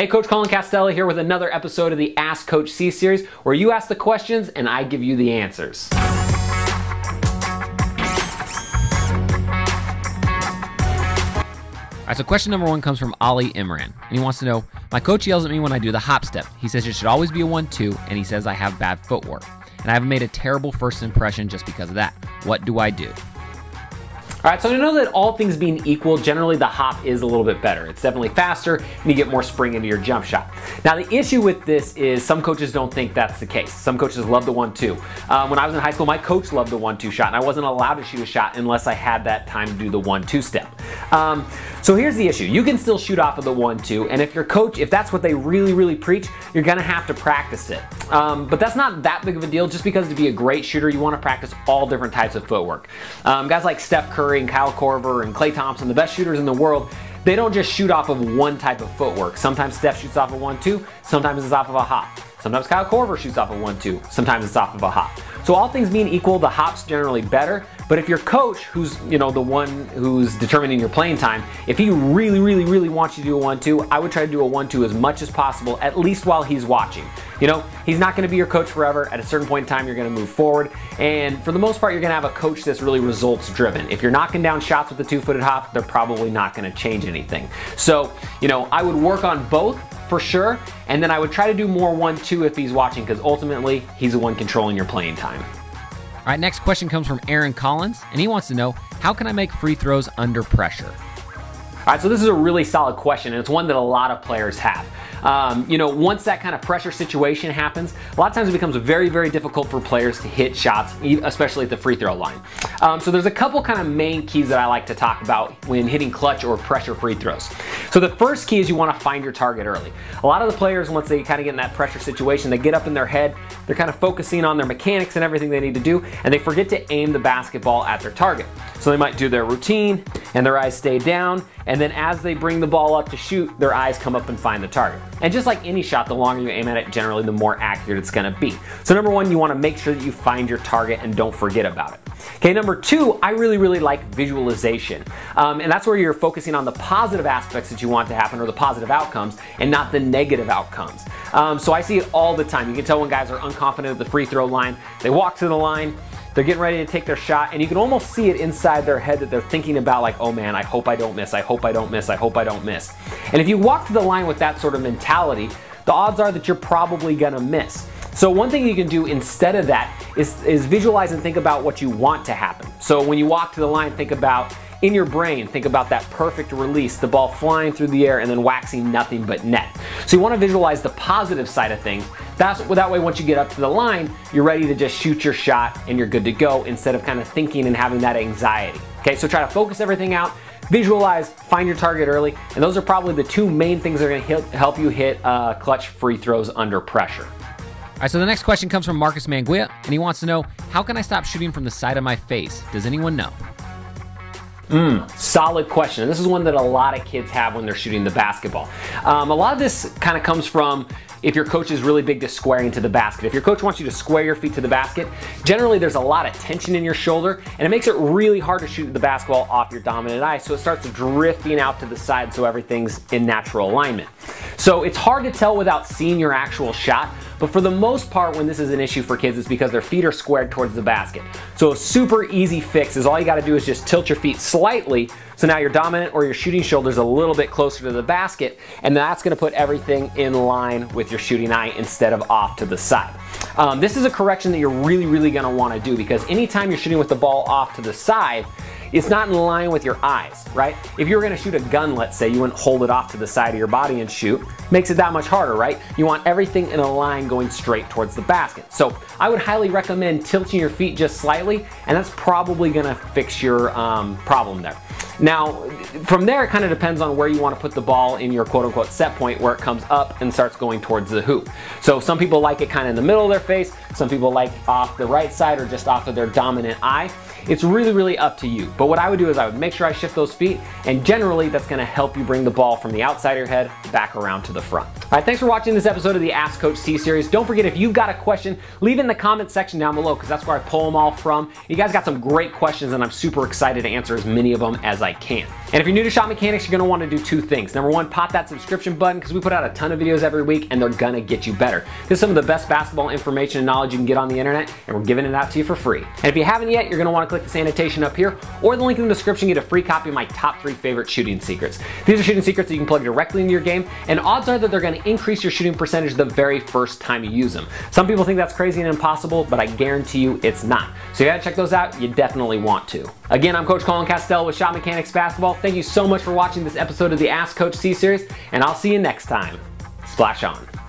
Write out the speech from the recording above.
Hey, Coach Colin Castelli here with another episode of the Ask Coach C series, where you ask the questions and I give you the answers. All right, so question number one comes from Ali Imran, and he wants to know, my coach yells at me when I do the hop step. He says it should always be a 1-2, and he says I have bad footwork. And I have made a terrible first impression just because of that. What do I do? All right, so I know that all things being equal, generally the hop is a little bit better. It's definitely faster and you get more spring into your jump shot. Now the issue with this is some coaches don't think that's the case. Some coaches love the 1-2. When I was in high school, my coach loved the 1-2 shot and I wasn't allowed to shoot a shot unless I had that time to do the 1-2 step. So here's the issue. You can still shoot off of the 1-2, and if your coach, if that's what they really preach, you're gonna have to practice it. But that's not that big of a deal. Just because to be a great shooter, you wanna practice all different types of footwork. Guys like Steph Curry and Kyle Korver and Klay Thompson, the best shooters in the world, they don't just shoot off of one type of footwork. Sometimes Steph shoots off of 1-2, sometimes it's off of a hop. Sometimes Kyle Korver shoots off of 1-2, sometimes it's off of a hop. So all things being equal, the hop's generally better, but if your coach, who's the one who's determining your playing time, if he really wants you to do a 1-2, I would try to do a 1-2 as much as possible, at least while he's watching. He's not gonna be your coach forever. At a certain point in time, you're gonna move forward, and for the most part, you're gonna have a coach that's really results driven. If you're knocking down shots with the 2-footed hop, they're probably not gonna change anything. So, I would work on both, for sure, and then I would try to do more 1-2 if he's watching, because ultimately he's the one controlling your playing time. All right, next question comes from Aaron Collins, and he wants to know, how can I make free throws under pressure? All right, so this is a really solid question, and it's one that a lot of players have. Once that kind of pressure situation happens, a lot of times it becomes very difficult for players to hit shots, especially at the free throw line. So there's a couple kind of main keys that I like to talk about when hitting clutch or pressure free throws. So the first key is you want to find your target early. A lot of the players, once they kind of get in that pressure situation, they get up in their head, they're kind of focusing on their mechanics and everything they need to do, and they forget to aim the basketball at their target. So they might do their routine, and their eyes stay down, and then as they bring the ball up to shoot, their eyes come up and find the target. And just like any shot, the longer you aim at it, generally the more accurate it's gonna be. So number one, you wanna make sure that you find your target and don't forget about it. Okay, number two, I really like visualization. And that's where you're focusing on the positive aspects that you want to happen, or the positive outcomes, and not the negative outcomes. So I see it all the time. You can tell when guys are unconfident at the free throw line, they walk to the line, they're getting ready to take their shot, and you can almost see it inside their head that they're thinking about, like, oh man, I hope I don't miss, I hope I don't miss, I hope I don't miss. And if you walk to the line with that sort of mentality, the odds are that you're probably gonna miss. So one thing you can do instead of that is visualize and think about what you want to happen. So when you walk to the line, think about, in your brain, think about that perfect release, the ball flying through the air and then waxing nothing but net. So you want to visualize the positive side of things. That way, once you get up to the line, you're ready to just shoot your shot and you're good to go, instead of kind of thinking and having that anxiety. Okay, so try to focus everything out, visualize, find your target early, and those are probably the two main things that are going to help you hit clutch free throws under pressure. All right, so the next question comes from Marcus Manguia, and he wants to know, how can I stop shooting from the side of my face? Does anyone know? Solid question. This is one that a lot of kids have when they're shooting the basketball. A lot of this kind of comes from if your coach is really big to squaring to the basket. If your coach wants you to square your feet to the basket, generally there's a lot of tension in your shoulder, and it makes it really hard to shoot the basketball off your dominant eye, so it starts drifting out to the side so everything's in natural alignment. So it's hard to tell without seeing your actual shot, but for the most part, when this is an issue for kids, it's because their feet are squared towards the basket. So a super easy fix is all you gotta do is just tilt your feet slightly, so now your dominant or your shooting shoulder is a little bit closer to the basket, and that's gonna put everything in line with your shooting eye instead of off to the side. This is a correction that you're really gonna wanna do, because anytime you're shooting with the ball off to the side, it's not in line with your eyes, right? If you were gonna shoot a gun, let's say, you wouldn't hold it off to the side of your body and shoot. Makes it that much harder, right? You want everything in a line going straight towards the basket. So I would highly recommend tilting your feet just slightly, and that's probably gonna fix your problem there. Now, from there, it kind of depends on where you want to put the ball in your quote-unquote set point, where it comes up and starts going towards the hoop. So some people like it kind of in the middle of their face, some people like off the right side or just off of their dominant eye. It's really, really up to you. But what I would do is I would make sure I shift those feet, and generally that's gonna help you bring the ball from the outside of your head back around to the front. All right, thanks for watching this episode of the AskCoachC series. Don't forget, if you've got a question, leave it in the comment section down below, because that's where I pull them all from. You guys got some great questions, and I'm super excited to answer as many of them as I can. And if you're new to shot mechanics, you're gonna wanna do two things. Number one, pop that subscription button, because we put out a ton of videos every week, and they're gonna get you better. This is some of the best basketball information and knowledge you can get on the internet, and we're giving it out to you for free. And if you haven't yet, you're gonna wanna click this annotation up here, or the link in the description, get a free copy of my top 3 favorite shooting secrets. These are shooting secrets that you can plug directly into your game, and odds are that they're gonna increase your shooting percentage the very first time you use them. Some people think that's crazy and impossible, but I guarantee you it's not. So you gotta check those out. You definitely want to. Again, I'm Coach Colin Castell with Shot Mechanics Basketball. Thank you so much for watching this episode of the AskCoachC series, and I'll see you next time. Splash on.